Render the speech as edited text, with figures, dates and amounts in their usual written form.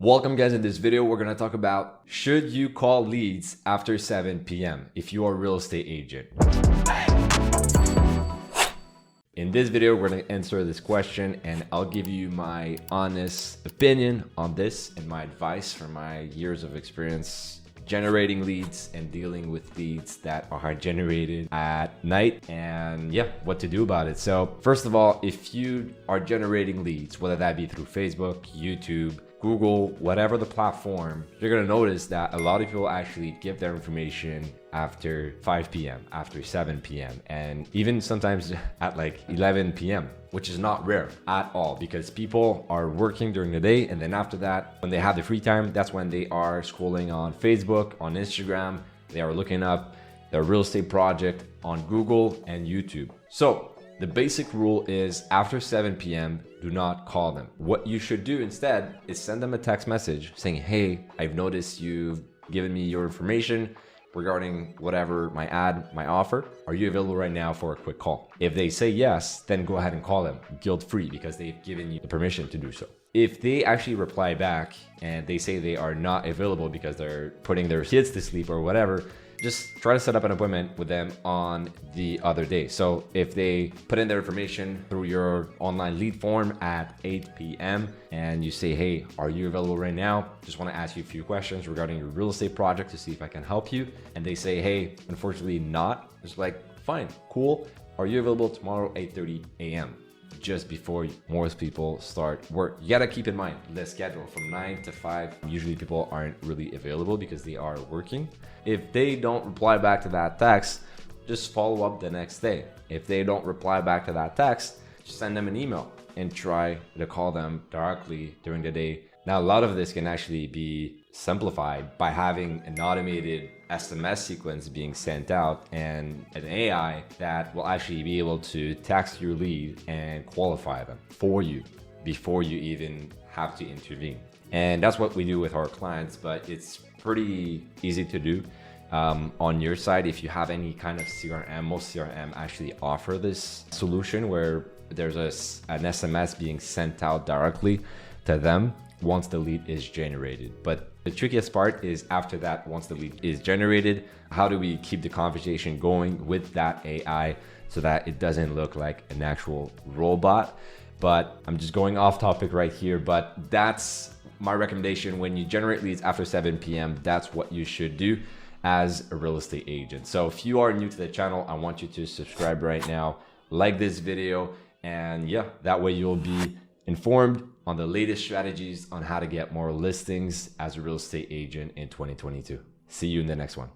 Welcome guys, in this video we're going to talk about should you call leads after 7 p.m. if you are a real estate agent. In this video we're going to answer this question and I'll give you my honest opinion on this and my advice from my years of experience generating leads and dealing with leads that are generated at night, and yeah, what to do about it. So first of all, if you are generating leads, whether that be through Facebook, YouTube, Google, whatever the platform, you're gonna notice that a lot of people actually give their information after 5 p.m., after 7 p.m., and even sometimes at like 11 p.m., which is not rare at all because people are working during the day, and then after that, when they have the free time, that's when they are scrolling on Facebook, on Instagram, they are looking up their real estate project on Google and YouTube. So the basic rule is after 7 p.m., do not call them. What you should do instead is send them a text message saying, hey, I've noticed you've given me your information regarding whatever, my ad, my offer. Are you available right now for a quick call? If they say yes, then go ahead and call them guilt-free because they've given you the permission to do so. If they actually reply back and they say they are not available because they're putting their kids to sleep or whatever, just try to set up an appointment with them on the other day. So if they put in their information through your online lead form at 8 p.m. and you say, hey, are you available right now? Just want to ask you a few questions regarding your real estate project to see if I can help you. And they say, hey, unfortunately not. It's like, fine, cool. Are you available tomorrow, 8:30 a.m.? Just before most people start work. You gotta keep in mind the schedule from 9 to 5. Usually people aren't really available because they are working. If they don't reply back to that text, just follow up the next day. If they don't reply back to that text, just send them an email and try to call them directly during the day. Now, a lot of this can actually be simplified by having an automated SMS sequence being sent out and an AI that will actually be able to text your lead and qualify them for you before you even have to intervene. And that's what we do with our clients, but it's pretty easy to do. On your side, if you have any kind of CRM, most CRM actually offer this solution where there's an SMS being sent out directly to them once the lead is generated. But the trickiest part is after that, once the lead is generated, how do we keep the conversation going with that AI so that it doesn't look like an actual robot? But I'm just going off topic right here, but that's my recommendation. When you generate leads after 7 p.m., that's what you should do as a real estate agent. So if you are new to the channel, I want you to subscribe right now, like this video, and yeah, that way you'll be informed on the latest strategies on how to get more listings as a real estate agent in 2022. See you in the next one.